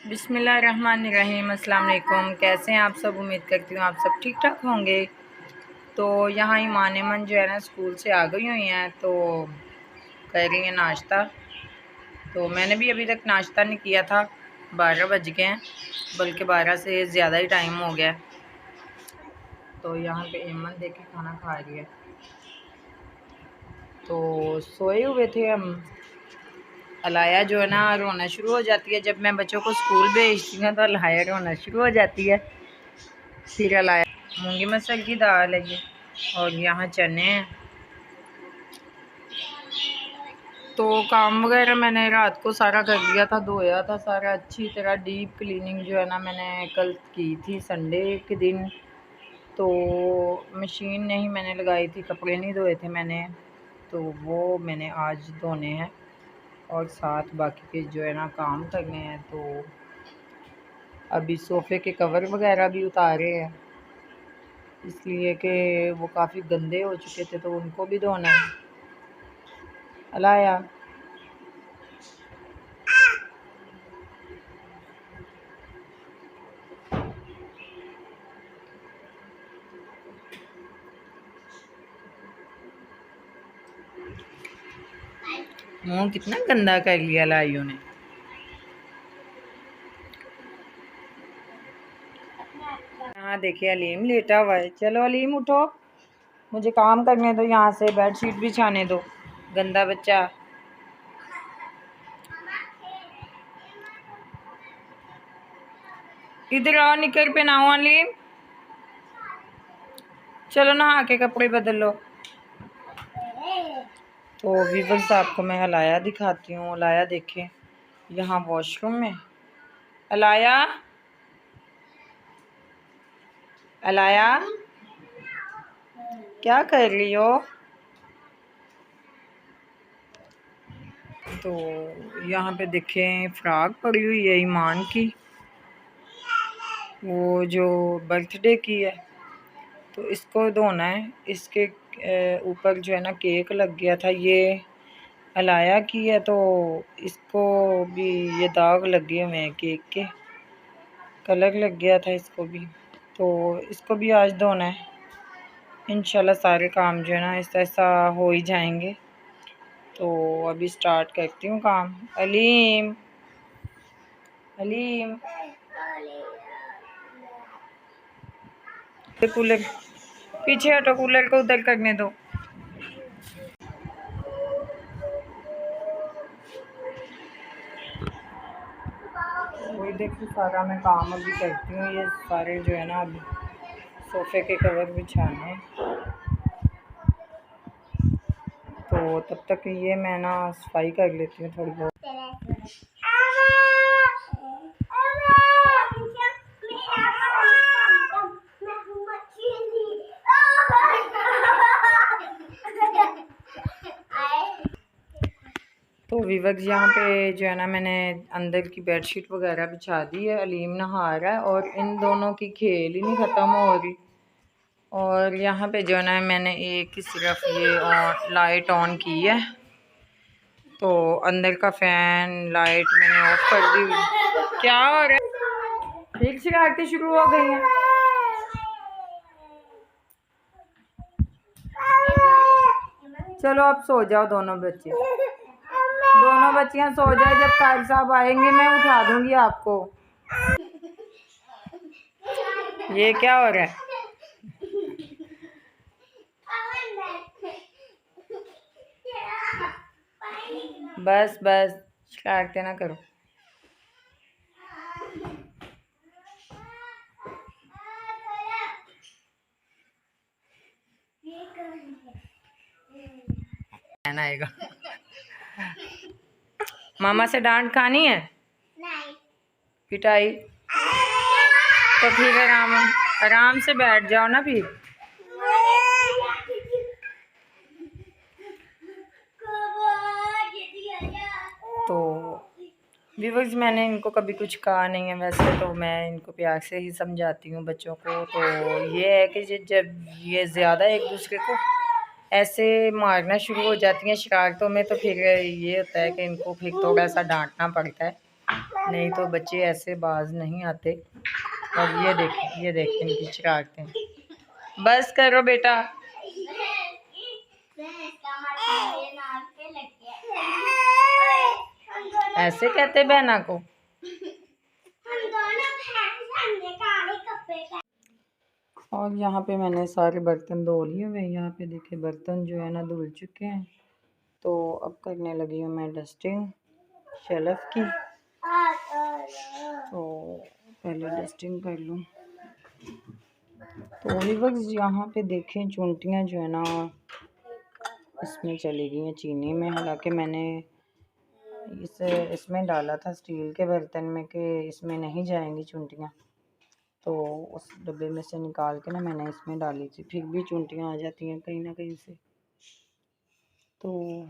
बिस्मिल्लाहिर्रहमानिर्रहीम। अस्सलाम वालेकुम। कैसे हैं आप सब? उम्मीद करती हूँ आप सब ठीक ठाक होंगे। तो यहाँ ईमान मन जो है ना स्कूल से आ गई हुई हैं, तो कर रही हैं नाश्ता। तो मैंने भी अभी तक नाश्ता नहीं किया था, 12 बज गए हैं, बल्कि 12 से ज़्यादा ही टाइम हो गया। तो यहाँ पे ईमान देख के खाना खा रही है। तो सोए हुए थे हम। अलाया जो है ना रोना शुरू हो जाती है जब मैं बच्चों को स्कूल भेजती हूँ, तो अलाया रोना शुरू हो जाती है। फिर अलाया मूंगी मसल की दाल है ये, और यहाँ चने हैं। तो काम वगैरह मैंने रात को सारा कर दिया था, धोया था सारा अच्छी तरह। डीप क्लीनिंग जो है ना मैंने कल की थी संडे के दिन। तो मशीन नहीं मैंने लगाई थी, कपड़े नहीं धोए थे मैंने, तो वो मैंने आज धोने हैं। और साथ बाकी के जो है ना काम करने हैं। तो अभी सोफ़े के कवर वगैरह भी उतारे हैं, इसलिए कि वो काफ़ी गंदे हो चुके थे, तो उनको भी धोना है। अलाया मुंह कितना गंदा कर लिया लाइयों ने। हाँ देखिए अलीम लेटा हुआ है। चलो अलीम उठो, मुझे काम करने दो, यहाँ से बेडशीट बिछाने दो। गंदा बच्चा। इधर आओ, निकर पहनाओ अलीम। चलो नहा के कपड़े बदल लो। तो व्यूअर्स आपको मैं अलाया दिखाती हूँ। अलाया देखें यहाँ वॉशरूम में। अलाया, अलाया क्या कर रही हो? तो यहाँ पे देखें फ्रॉक पड़ी हुई है ईमान की, वो जो बर्थडे की है। तो इसको धोना है। इसके ऊपर जो है ना केक लग गया था, ये अलाया की है, तो इसको भी ये दाग लगे हुए हैं, केक के कलर लग गया था इसको भी। तो इसको भी आज धोना है। इंशाल्लाह सारे काम जो है ना ऐसा ऐसा हो ही जाएंगे। तो अभी स्टार्ट करती हूँ काम। अलीम, अलीम कूलर पीछे हटो, कूलर को उधर करने दो। वही देखिए सारा मैं काम अभी करती हूँ। ये सारे जो है ना अभी सोफ़े के कवर बिछाने हैं। तो तब तक ये मैं ना सफाई कर लेती हूँ थोड़ी बहुत। तो व्यूअर्स यहाँ पे जो है ना मैंने अंदर की बेडशीट वगैरह बिछा दी है। अलीम नहा रहा है और इन दोनों की खेल ही नहीं ख़त्म हो रही। और यहाँ पे जो है ना मैंने एक ही सिर्फ ये लाइट ऑन की है। तो अंदर का फ़ैन लाइट मैंने ऑफ कर दी। क्या हो रहा है? फिर शरारतें शुरू हो गई हैं। चलो अब सो जाओ दोनों बच्चे, दोनों बच्चियां सो जाए। जब कायल साहब आएंगे मैं उठा दूंगी आपको। ये क्या हो रहा है? बस बस शरारतें ना करो। आएगा। मामा से डांट खानी है? नहीं। पिटाई? तो फिर आराम आराम से बैठ जाओ ना फिर। तो व्यूअर्स मैंने इनको कभी कुछ कहा नहीं है, वैसे तो मैं इनको प्यार से ही समझाती हूँ बच्चों को। तो ये है कि जब ये ज़्यादा एक दूसरे को ऐसे मारना शुरू हो जाती हैं शरारतों में, तो फिर ये होता है कि इनको फिर थोड़ा सा डांटना पड़ता है। नहीं तो बच्चे ऐसे बाज नहीं आते। और ये देखें इनकी शरारतें। बस करो बेटा। ऐसे कहते बहना को। और यहाँ पे मैंने सारे बर्तन धो लिए हुए। यहाँ पे देखिए बर्तन जो है ना धुल चुके हैं। तो अब करने लगी हूँ मैं डस्टिंग शेल्फ की। तो पहले डस्टिंग कर लूँ। तो व्यूअर्स यहाँ पे देखें चूंटियाँ जो है ना इसमें चली गई हैं चीनी में। हालांकि मैंने इसमें डाला था स्टील के बर्तन में कि इसमें नहीं जाएंगी चूंटियाँ। तो उस डब्बे में से निकाल के ना मैंने इसमें डाली थी, फिर भी चूंटियाँ आ जाती हैं कहीं ना कहीं से। तो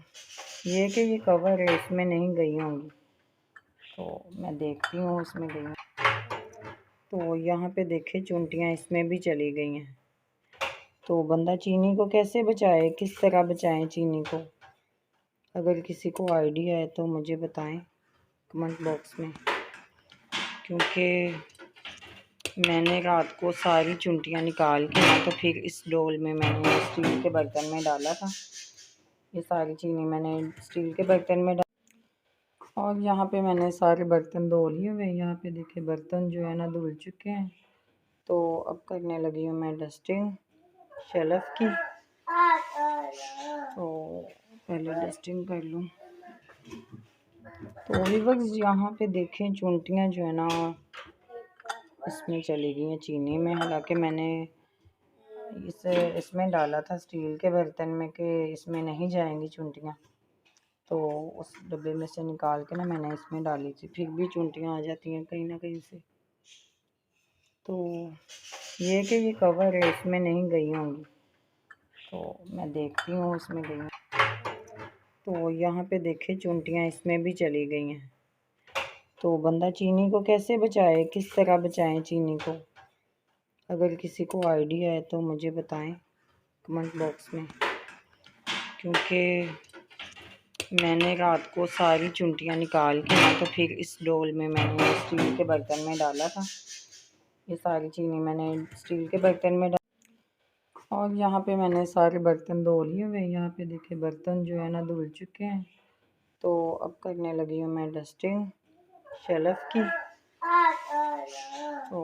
ये कि ये कवर है इसमें नहीं गई होंगी, तो मैं देखती हूँ इसमें गई। तो यहाँ पे देखे चूंटियाँ इसमें भी चली गई हैं। तो बंदा चीनी को कैसे बचाए, किस तरह बचाएं चीनी को? अगर किसी को आइडिया है तो मुझे बताएं कमेंट बॉक्स में, क्योंकि मैंने रात को सारी चूंटियाँ निकाल के ना तो फिर इस डोल में मैंने स्टील के बर्तन में डाला था। ये सारी चीनी मैंने स्टील के बर्तन में डाला। और यहाँ पे मैंने सारे बर्तन धो लिए हुए। यहाँ पे देखिए बर्तन जो है ना धुल चुके हैं। तो अब करने लगी हूँ मैं डस्टिंग शेल्फ की। तो पहले डस्टिंग कर लूँ। तो व्यूअर्स यहाँ पे देखें चूंटियाँ जो है ना इसमें चली गई हैं चीनी में। हालांकि मैंने इसमें डाला था स्टील के बर्तन में कि इसमें नहीं जाएंगी चूंटियाँ। तो उस डब्बे में से निकाल के ना मैंने इसमें डाली थी, फिर भी चूंटियाँ आ जाती हैं कहीं ना कहीं से। तो ये कि ये कवर है इसमें नहीं गई होंगी, तो मैं देखती हूँ इसमें गई। तो यहाँ पे देखे चूंटियाँ इसमें भी चली गई हैं। तो बंदा चीनी को कैसे बचाए, किस तरह बचाएं चीनी को? अगर किसी को आइडिया है तो मुझे बताएं कमेंट बॉक्स में, क्योंकि मैंने रात को सारी चूंटियाँ निकाल के ना तो फिर इस डोल में मैंने स्टील के बर्तन में डाला था। ये सारी चीनी मैंने स्टील के बर्तन में डाला। और यहाँ पे मैंने सारे बर्तन धो लिए हुए। यहाँ पे देखिए बर्तन जो है ना धुल चुके हैं। तो अब करने लगी हूँ मैं डस्टिंग शेल्फ की। तो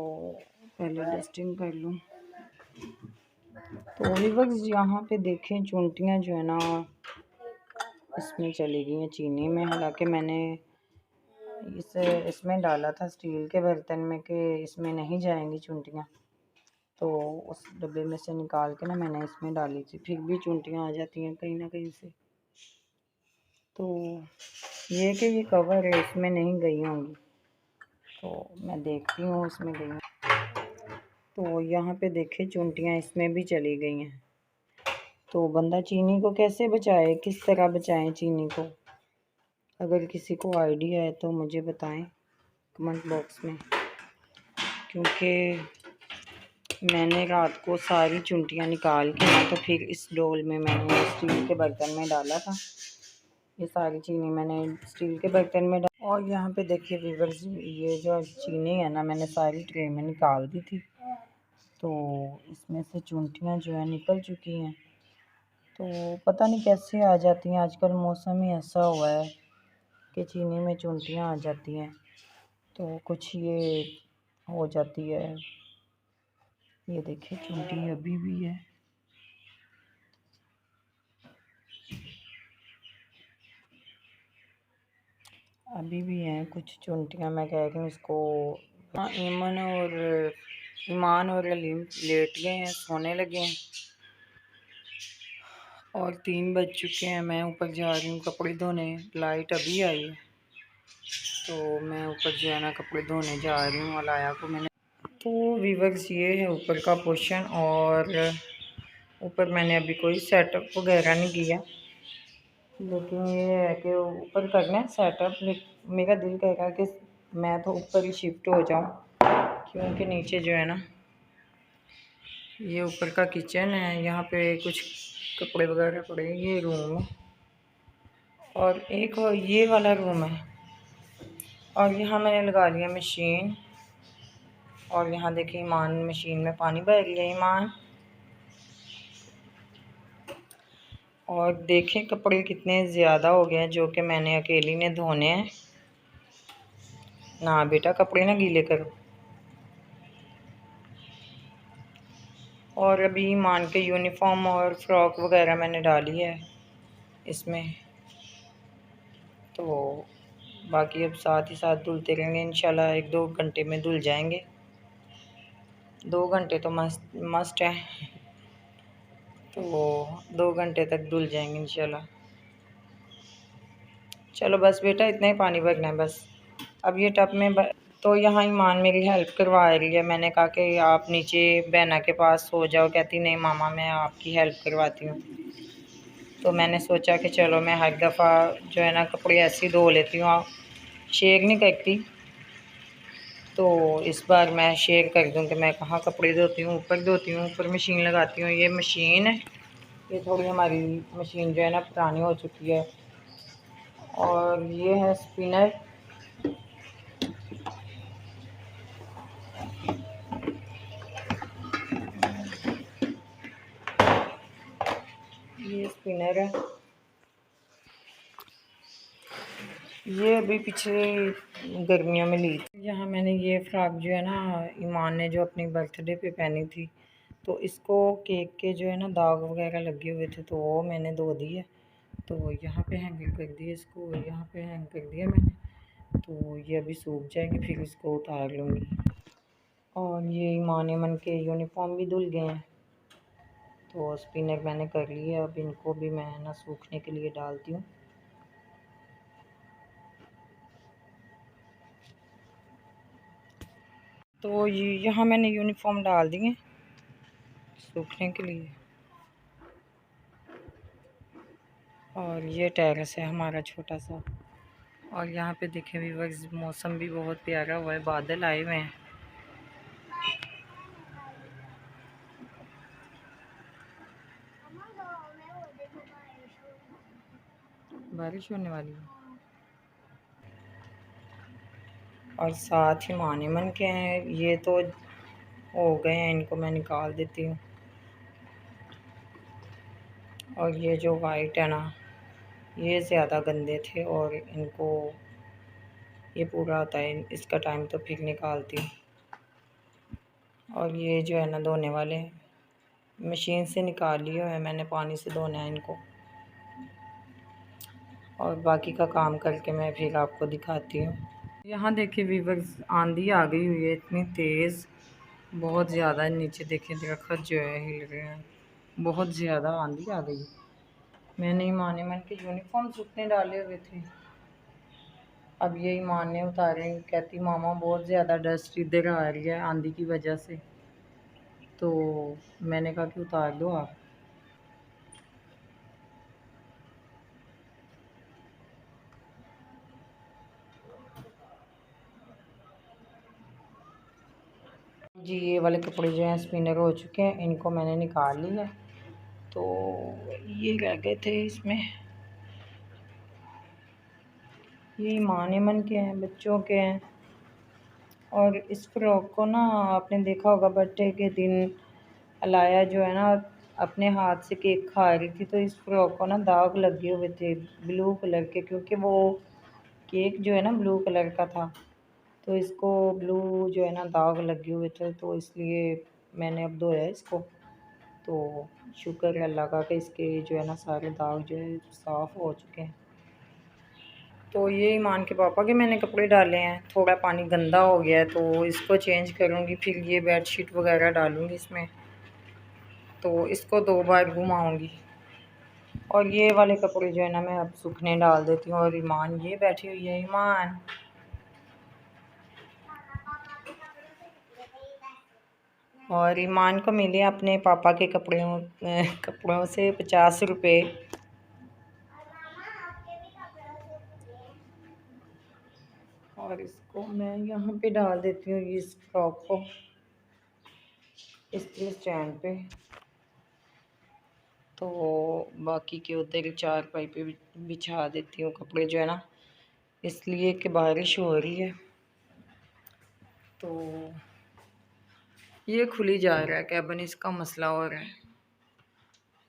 पहले डस्टिंग कर लूँ। तो व्यूअर्स यहाँ पे देखें चूंटियाँ जो है ना इसमें चली गई हैं चीनी में। हालांकि मैंने इसमें डाला था स्टील के बर्तन में कि इसमें नहीं जाएंगी चूंटियाँ। तो उस डब्बे में से निकाल के ना मैंने इसमें डाली थी, फिर भी चूंटियाँ आ जाती हैं कहीं ना कहीं से। तो ये कि ये कवर है इसमें नहीं गई होंगी, तो मैं देखती हूँ इसमें गई। तो यहाँ पे देखे चूंटियाँ इसमें भी चली गई हैं। तो बंदा चीनी को कैसे बचाए, किस तरह बचाएं चीनी को? अगर किसी को आइडिया है तो मुझे बताएं कमेंट बॉक्स में, क्योंकि मैंने रात को सारी चूंटियाँ निकाल के ना तो फिर इस डोल में मैंने स्टील के बर्तन में डाला था। ये सारी चीनी मैंने स्टील के बर्तन में डाला। और यहाँ पे देखिए व्यूअर्स ये जो चीनी है ना मैंने सारी ट्रे में निकाल दी थी। तो इसमें से चूंटियाँ जो है निकल चुकी हैं। तो पता नहीं कैसे आ जाती हैं, आजकल मौसम ही ऐसा हुआ है कि चीनी में चूंटियाँ आ जाती हैं। तो कुछ ये हो जाती है। ये देखिए चूंटी अभी भी है। अभी भी हैं कुछ चूंटियाँ। मैं कह रही हूँ इसको। हाँ, ईमान और अलीम लेट गए हैं, सोने लगे हैं और 3 बज चुके हैं। मैं ऊपर जा रही हूँ कपड़े धोने। लाइट अभी आई है तो मैं ऊपर जो है ना कपड़े धोने जा रही हूँ। अलाया को मैंने। तो व्यूअर्स ये है ऊपर का पोर्शन, और ऊपर मैंने अभी कोई सेटअप वगैरह नहीं किया, लेकिन ये है कि ऊपर करना है सेटअप। मेरा दिल कहेगा कि मैं तो ऊपर ही शिफ्ट हो जाऊँ, क्योंकि नीचे जो है ना ये ऊपर का किचन है। यहाँ पे कुछ कपड़े वगैरह पड़े हैं। ये रूम है और एक ये वाला रूम है। और यहाँ मैंने लगा लिया मशीन। और यहाँ देखिए ईमान मशीन में पानी भर लिया ईमान। और देखें कपड़े कितने ज़्यादा हो गए हैं जो कि मैंने अकेली ने धोने हैं। ना बेटा कपड़े ना गीले करो। और अभी ईमान के यूनिफॉर्म और फ्रॉक वगैरह मैंने डाली है इसमें, तो बाकी अब साथ ही साथ धुलते रहेंगे इंशाल्लाह। 1-2 घंटे में धुल जाएंगे। 2 घंटे तो मस्ट है, तो 2 घंटे तक धुल जाएंगे इंशाल्लाह। चलो बस बेटा इतना ही पानी भरना है बस। अब ये टब में तो यहाँ ईमान मेरी हेल्प करवा रही है। मैंने कहा कि आप नीचे बहना के पास सो जाओ। कहती नहीं मामा मैं आपकी हेल्प करवाती हूँ। तो मैंने सोचा कि चलो मैं हर दफ़ा जो है ना कपड़े ऐसे ही धो लेती हूँ, शेक नहीं करती, तो इस बार मैं शेयर कर दूँ कि मैं कहाँ कपड़े धोती हूँ। ऊपर धोती हूँ, ऊपर मशीन लगाती हूँ। ये मशीन है, ये थोड़ी हमारी मशीन जो है ना पुरानी हो चुकी है। और ये है स्पिनर। ये स्पिनर है। ये अभी पिछले गर्मियों में ली थी। यहाँ मैंने ये फ्रॉक जो है ना ईमान ने जो अपनी बर्थडे पे पहनी थी, तो इसको केक के जो है ना दाग वगैरह लगे हुए थे, तो वो मैंने धो दी है। तो यहाँ पे हैंगिंग कर दी है इसको, यहाँ पे हैंग कर दिया मैंने। तो ये अभी सूख जाएगी, फिर इसको उतार लूँगी। और ये ईमान एमन के यूनिफॉर्म भी धुल गए हैं, तो स्पिनर मैंने कर लिया। अब इनको भी मैं ना सूखने के लिए डालती हूँ। तो ये यहाँ मैंने यूनिफॉर्म डाल दिए सूखने के लिए। और ये टेरेस है हमारा छोटा सा। और यहाँ पे देखें व्यूअर्स मौसम भी बहुत प्यारा हुआ है, बादल आए हुए हैं। बारिश होने वाली है। और साथ ही माने मन के हैं, ये तो हो गए हैं, इनको मैं निकाल देती हूँ। और ये जो वाइट है ना, ये ज़्यादा गंदे थे और इनको ये पूरा आता है इसका टाइम, तो फिर निकालती हूँ। और ये जो है ना धोने वाले मशीन से निकाल लिया है मैंने, पानी से धोना है इनको। और बाकी का काम करके मैं फिर आपको दिखाती हूँ। यहाँ देखिए व्यूअर्स आंधी आ गई हुई है इतनी तेज़, बहुत ज़्यादा। नीचे देखें दरख्त जो है हिल रहे हैं, बहुत ज़्यादा आंधी आ गई। मैंने ईमान एमन के यूनिफॉर्म सूखने डाले हुए थे, अब ये ईमान ने उतारे। कहती मामा बहुत ज़्यादा डस्ट इधर आ रही है आंधी की वजह से, तो मैंने कहा कि उतार दो आप। जी ये वाले कपड़े जो हैं स्पिनर हो चुके हैं, इनको मैंने निकाल लिया। तो ये रह गए थे इसमें, ये ईमान एमन के हैं, बच्चों के हैं। और इस फ्रॉक को ना आपने देखा होगा बर्थडे के दिन अलाया जो है ना अपने हाथ से केक खा रही थी, तो इस फ्रॉक को ना दाग लगे हुए थे ब्लू कलर के, क्योंकि वो केक जो है ना ब्लू कलर का था, तो इसको ब्लू जो है ना दाग लगे हुए थे, तो इसलिए मैंने अब धोया इसको। तो शुक्र है अल्लाह का कि इसके जो है ना सारे दाग जो है साफ़ हो चुके हैं। तो ये ईमान के पापा के मैंने कपड़े डाले हैं, थोड़ा पानी गंदा हो गया है तो इसको चेंज करूँगी, फिर ये बेडशीट वगैरह डालूँगी इसमें, तो इसको 2 बार घुमाऊँगी। और ये वाले कपड़े जो है ना मैं अब सूखने डाल देती हूँ। और ईमान ये बैठी हुई है, ईमान और ईमान को मिले अपने पापा के कपड़ों से 50 रुपये। और इसको मैं यहाँ पे डाल देती हूँ इस फ्रॉक को इस्त्री स्टैंड पे। तो बाकी के उधर चारपाई पे बिछा देती हूँ कपड़े जो है ना इसलिए कि बारिश हो रही है तो ये खुली जा रहा है कैबिन, इसका मसला हो रहा है।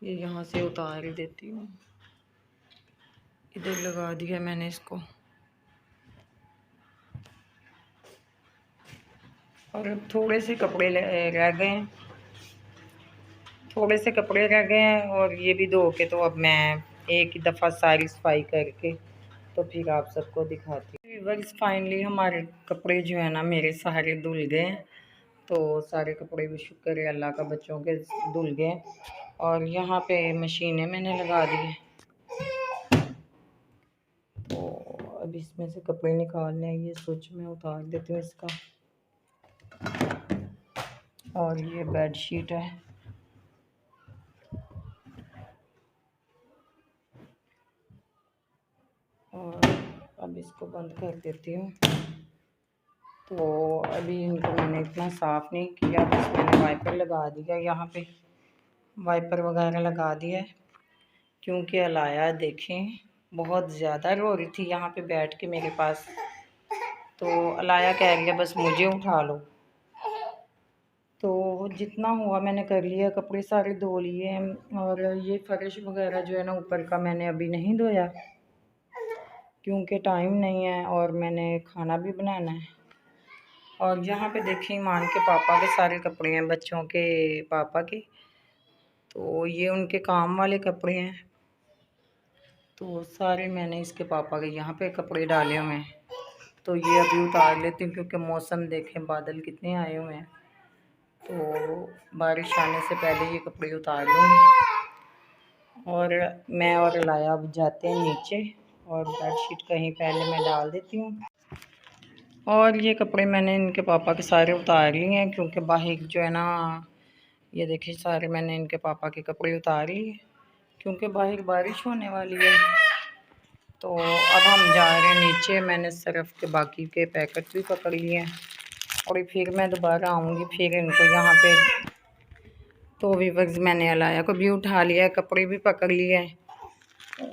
ये यहाँ से उतार ही देती हूँ, इधर लगा दिया मैंने इसको। और अब थोड़े से कपड़े रह गए हैं, थोड़े से कपड़े रह गए हैं और ये भी धो के तो अब मैं एक ही दफ़ा सारी सफाई करके तो फिर आप सबको दिखाती हूँ। व्यूअर्स फाइनली हमारे कपड़े जो है ना मेरे सारे धुल गए हैं, तो सारे कपड़े भी शुक्र है अल्लाह का बच्चों के धुल गए। और यहाँ पे मशीनें मैंने लगा दी हैं, तो अब इसमें से कपड़े निकालने हैं। ये स्विच में उतार देती हूँ इसका। और ये बेड शीट है, और अब इसको बंद कर देती हूँ। तो अभी इनको मैंने इतना साफ़ नहीं किया, बस मैंने वाइपर लगा दिया, यहाँ पे वाइपर वगैरह लगा दिया है। क्योंकि अलाया देखें बहुत ज़्यादा रो रही थी यहाँ पे बैठ के मेरे पास, तो अलाया कह रही है बस मुझे उठा लो। तो जितना हुआ मैंने कर लिया, कपड़े सारे धो लिए। और ये फर्श वगैरह जो है ना ऊपर का मैंने अभी नहीं धोया क्योंकि टाइम नहीं है और मैंने खाना भी बनाना है। और यहाँ पे देखें ईमान के पापा के सारे कपड़े हैं, बच्चों के पापा के, तो ये उनके काम वाले कपड़े हैं। तो सारे मैंने इसके पापा के यहाँ पे कपड़े डाले हुए हैं, तो ये अभी उतार लेती हूँ क्योंकि मौसम देखें बादल कितने आए हुए हैं, तो बारिश आने से पहले ये कपड़े उतार लूँगी। और मैं और लाया अब जाते हैं नीचे और बेडशीट कहीं पहले मैं डाल देती हूँ। और ये कपड़े मैंने इनके पापा के सारे उतार लिए हैं क्योंकि बाहर जो है ना, ये देखिए सारे मैंने इनके पापा के कपड़े उतार लिए क्योंकि बाहर बारिश होने वाली है। तो अब हम जा रहे हैं नीचे। मैंने सर्फ के बाकी के पैकेट भी पकड़ लिए हैं और फिर मैं दोबारा आऊँगी फिर इनको यहाँ पे। तो व्यूअर्स मैंने अलाया को भी उठा लिया है, कपड़े भी पकड़ लिए हैं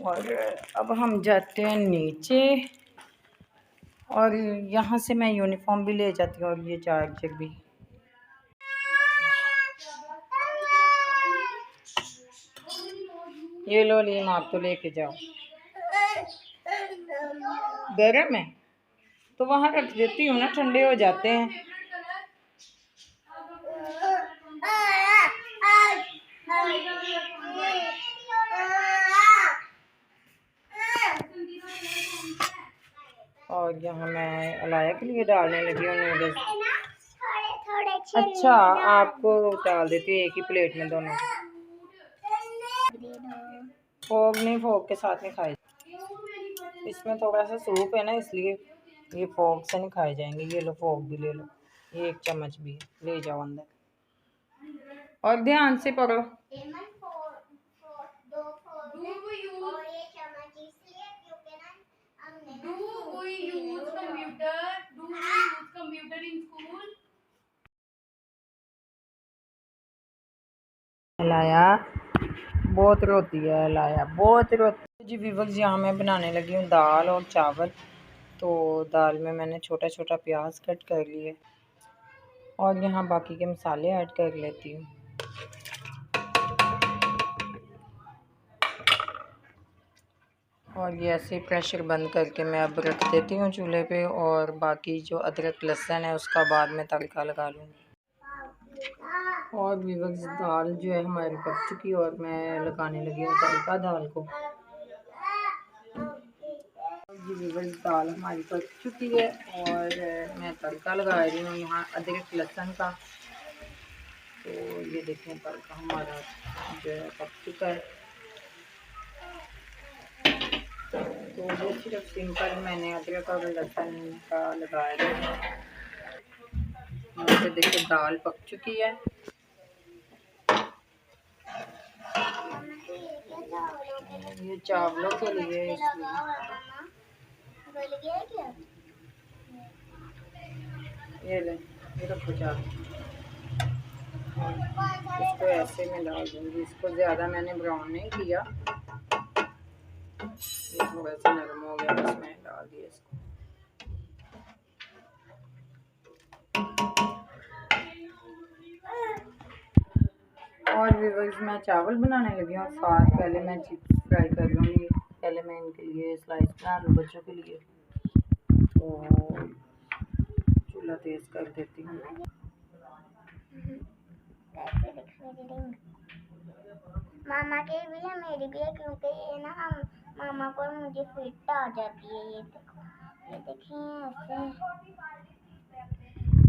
और अब हम जाते हैं नीचे। और यहाँ से मैं यूनिफॉर्म भी ले जाती हूँ और ये चार्जर भी। ये लो लीम, आप तो लेके जाओ। गर्म है तो वहाँ रख देती हूँ ना, ठंडे हो जाते हैं। और यहाँ मैं अलाया के लिए डालने लगी हूँ नूडल्स। अच्छा आपको डाल देती हूँ एक ही प्लेट में दोनों। फोक नहीं, फोक के साथ नहीं खाए, इसमें थोड़ा सा सूप है ना इसलिए ये फोक से नहीं खाए जाएंगे। ये लो फोक भी ले लो, ये एक चम्मच भी है, ले जाओ अंदर और ध्यान से पकड़ो। अलाया बहुत रोती है, अलाया बहुत रोती है जी। व्यूअर्स यहाँ मैं बनाने लगी हूँ दाल और चावल। तो दाल में मैंने छोटा छोटा प्याज कट कर लिए और यहाँ बाकी के मसाले ऐड कर लेती हूँ। और ये ऐसे प्रेशर बंद करके मैं अब रख देती हूँ चूल्हे पे। और बाकी जो अदरक लहसुन है उसका बाद में तड़का लगा लूँगी। और व्यूअर्स दाल जो है हमारी पक चुकी है और मैं लगाने लगी हूँ तड़का दाल को। जी व्यूअर्स दाल हमारी पक चुकी है और मैं तड़का लगा रही हूँ यहाँ अदरक लहसुन का। तो ये देखें तड़का हमारा जो है पक चुका है। तो वो सिर्फ सिंपल मैंने अदरक और लहसुन का लगाया है। तो देखिए दाल पक चुकी है। ये चावलों के लिए ये ले, ये रखो चावल, इसको ऐसे में डाल दूँगी। इसको ज़्यादा मैंने ब्राउन नहीं किया। ये थोड़ा सा नरम हो गया, इसमें डाल दिया इसको। और व्यूअर्स मैं चावल बनाने लगी हूँ, साथ पहले मैं चिप्स फ्राई कर लूँगी। पहले मैं इनके लिए स्लाइस बना लूँ बच्चों के लिए, तो चूल्हा तेज़ कर देती हूँ। मामा के भी है, मेरी भी है, क्योंकि ये ना हम मामा को मुझे फिट आ जाती है। ये देखो, ये देखिए ऐसे,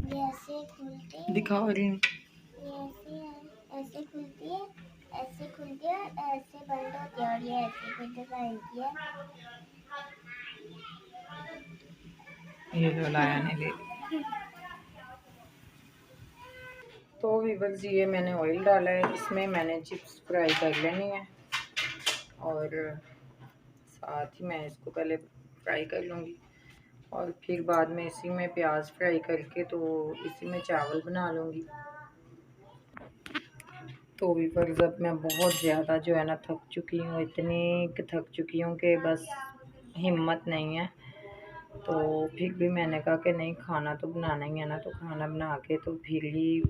ये ऐसे खुलती है, दिखा रही हूँ, ये ऐसे है, ऐसे खुलती है, ऐसे खुलती है, ऐसे बंद होती है, और ये ऐसे भी डिजाइन की है। ये लो लाया ने ले ली। तो व्यूअर्स ये मैंने ऑयल डाला है, इसमें मैंने चिप्स फ्राई कर लेनी है और साथ ही मैं इसको पहले फ्राई कर लूँगी और फिर बाद में इसी में प्याज फ्राई करके तो इसी में चावल बना लूँगी। तो व्यूअर्स अब मैं बहुत ज़्यादा जो है ना थक चुकी हूँ, इतनी थक चुकी हूँ कि बस हिम्मत नहीं है। तो फिर भी मैंने कहा कि नहीं, खाना तो बनाना ही है ना, तो खाना बना के तो फिर ही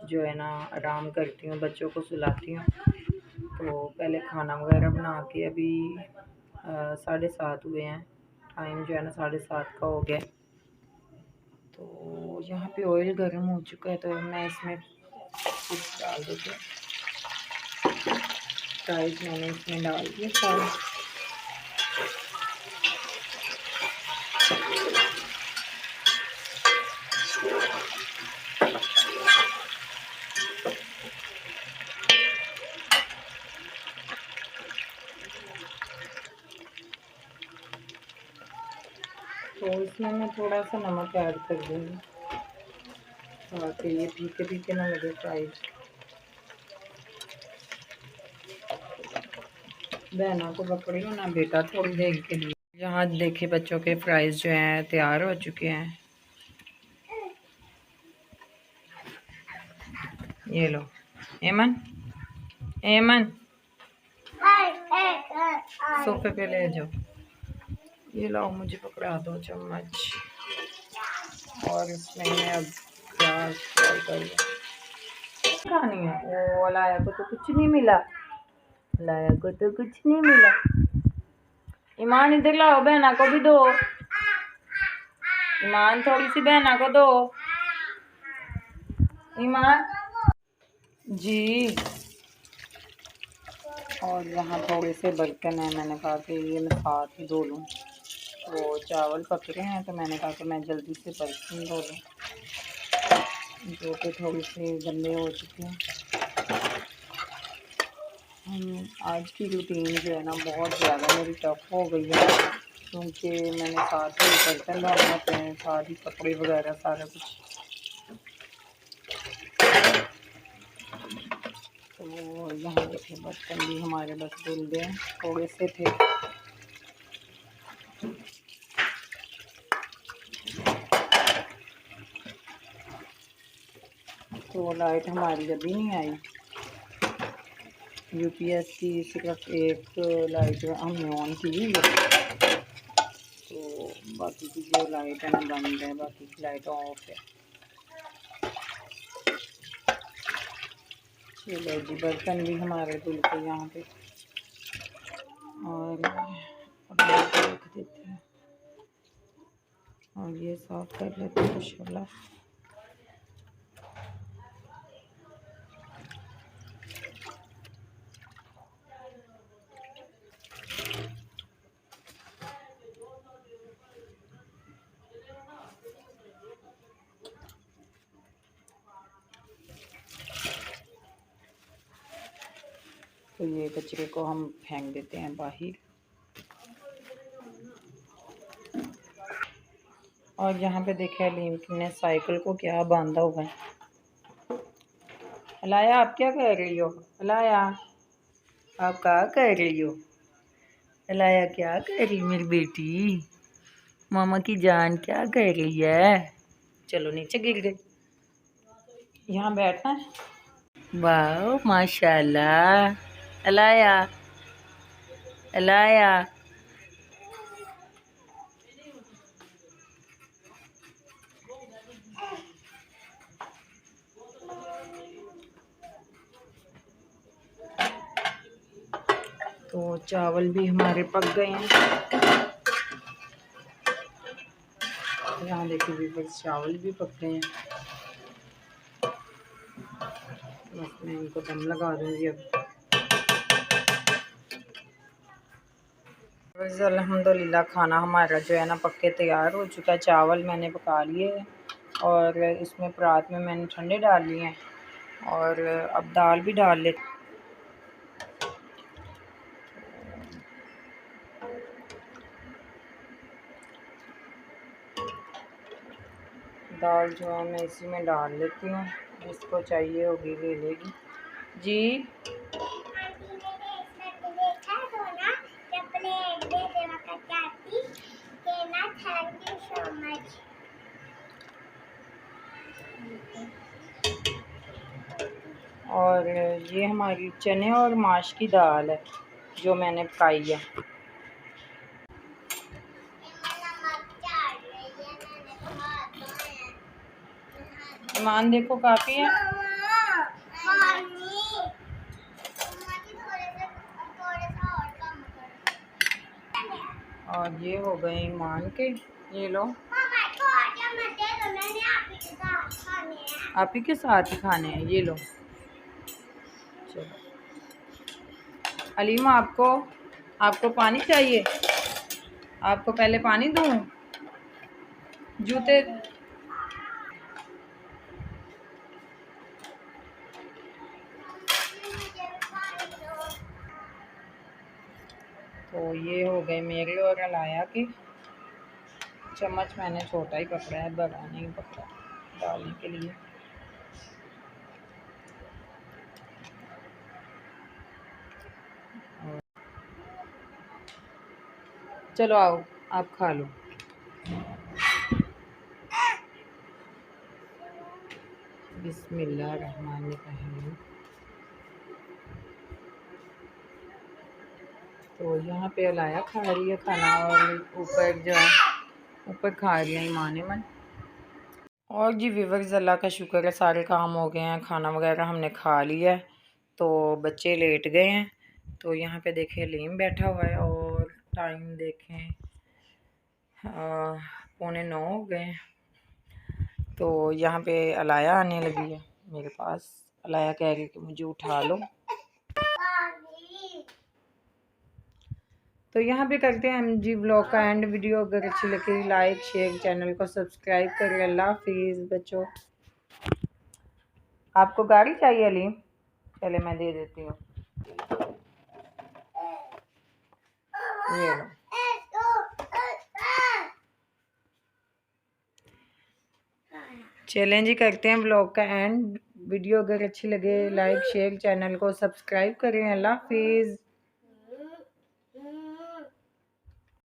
जो है ना आराम करती हूँ, बच्चों को सुलाती हूँ। तो पहले खाना वगैरह बना के अभी 7:30 हुए हैं, टाइम जो है ना 7:30 का हो गया। तो यहाँ पे ऑयल गर्म हो चुका है, तो मैं इसमें कुछ डाल देती हूँ। फ्राइज मैंने इसमें डाल दिया सारा। तो इसमें मैं थोड़ा सा नमक ऐड कर दूँगी ताकि ये फीके फीके ना लगे फ्राइज। बहना को पकड़ी हो ना बेटा थोड़ी देर के लिए। यहाँ देखिए बच्चों के फ्राइज जो हैं तैयार हो चुके हैं। ये लो एमन, एमन सोफे पे ले जाओ। ये लाओ, मुझे पकड़ा दो चम्मच। और इसमें मैं अब प्याज फ्राई कर लूँ। खानी है वो, लाया को तो कुछ नहीं मिला, लाया को तो कुछ नहीं मिला। ईमान इधर लाओ, बहना को भी दो। ईमान थोड़ी सी बहना को दो। ईमान जी। और यहाँ थोड़े से बर्तन हैं, मैंने कहा कि ये मैं साथ ही धो लूँ। वो चावल पक रहे हैं तो मैंने कहा कि मैं जल्दी से बर्तन धो लूँ, जो कि थोड़ी सी गंदे हो चुके हैं। आज की रूटीन जो है ना बहुत ज़्यादा मेरी टफ हो गई है, क्योंकि मैंने साथ ही बर्तन धोने होते हैं, साथ ही कपड़े वगैरह सारा कुछ। तो यहाँ देखिए बर्तन भी हमारे बस धुल गए, थोड़े से थे। तो लाइट हमारी अभी नहीं आई, यूपीएस की सिर्फ एक लाइट हमने ऑन की हुई है, तो बाकी की जो लाइट है ना बंद है, बाकी की लाइट ऑफ है। चलो जी, बर्तन भी हमारे धुल के यहाँ पे, और रख देते हैं और ये साफ कर लेते हैं इंशाल्लाह। तो ये कचरे को हम फेंक देते हैं बाहर। और यहाँ पे देखिए अलीम ने साइकिल को क्या बांधा हुआ है। अलाया आप क्या कर रही हो? अलाया आप क्या कर रही हो? अलाया क्या कर रही मेरी बेटी? मामा की जान क्या कर रही है? चलो नीचे गिर गई, यहाँ बैठना है। वाह माशाल्लाह। अलाया, अलाया तो चावल भी हमारे पक गए हैं। यहाँ देखिए व्यूअर्स, चावल भी पक गए हैं। बस मैं इनको दम लगा दूँगी अब। बस अल्हम्दुलिल्लाह खाना हमारा जो है ना पक के तैयार हो चुका है। चावल मैंने पका लिए हैं और इसमें परात में मैंने ठंडे डाल लिए हैं और अब दाल भी डाल ले। दाल जो है मैं इसी में डाल लेती हूँ, जिसको चाहिए होगी ले लेगी। जी और ये हमारी चने और माश की दाल है जो मैंने पकाई है। ईमान देखो काफ़ी है। और ये हो गए ईमान के, ये लो आप ही के साथ ही खाने हैं, ये लो। चलो अलीमा, आपको पानी चाहिए? आपको पहले पानी दूँ? जूते तो ये हो गए मेरे और अलाया के। चम्मच मैंने छोटा ही पकड़ा है, बड़ा नहीं पकड़ा डालने के लिए। और चलो आओ आप खा लो। बिस्मिल्लाहिर्रहमानिर्रहीम। तो यहाँ पे अलाया खा रही है खाना और ऊपर खा रही है ईमान मन। और जी व्यूअर्स, अल्लाह का शुक्र है सारे काम हो गए हैं, खाना वगैरह हमने खा लिया है। तो बच्चे लेट गए हैं। तो यहाँ पे देखें लीम बैठा हुआ है और टाइम देखें 8:45 हो गए हैं। तो यहाँ पे अलाया आने लगी है मेरे पास। अलाया कह रही कि मुझे उठा लो। तो यहाँ पे करते हैं हम जी व्लॉग का एंड। वीडियो अगर अच्छी लगे लाइक शेयर, चैनल को सब्सक्राइब करें। अल्लाह हाफिज़ बच्चों। आपको गाड़ी चाहिए अलीम? चले मैं दे देती हूँ, ये लो। चलें जी करते हैं व्लॉग का एंड। वीडियो अगर अच्छी लगे लाइक शेयर, चैनल को सब्सक्राइब करें। अल्लाह हाफिज़।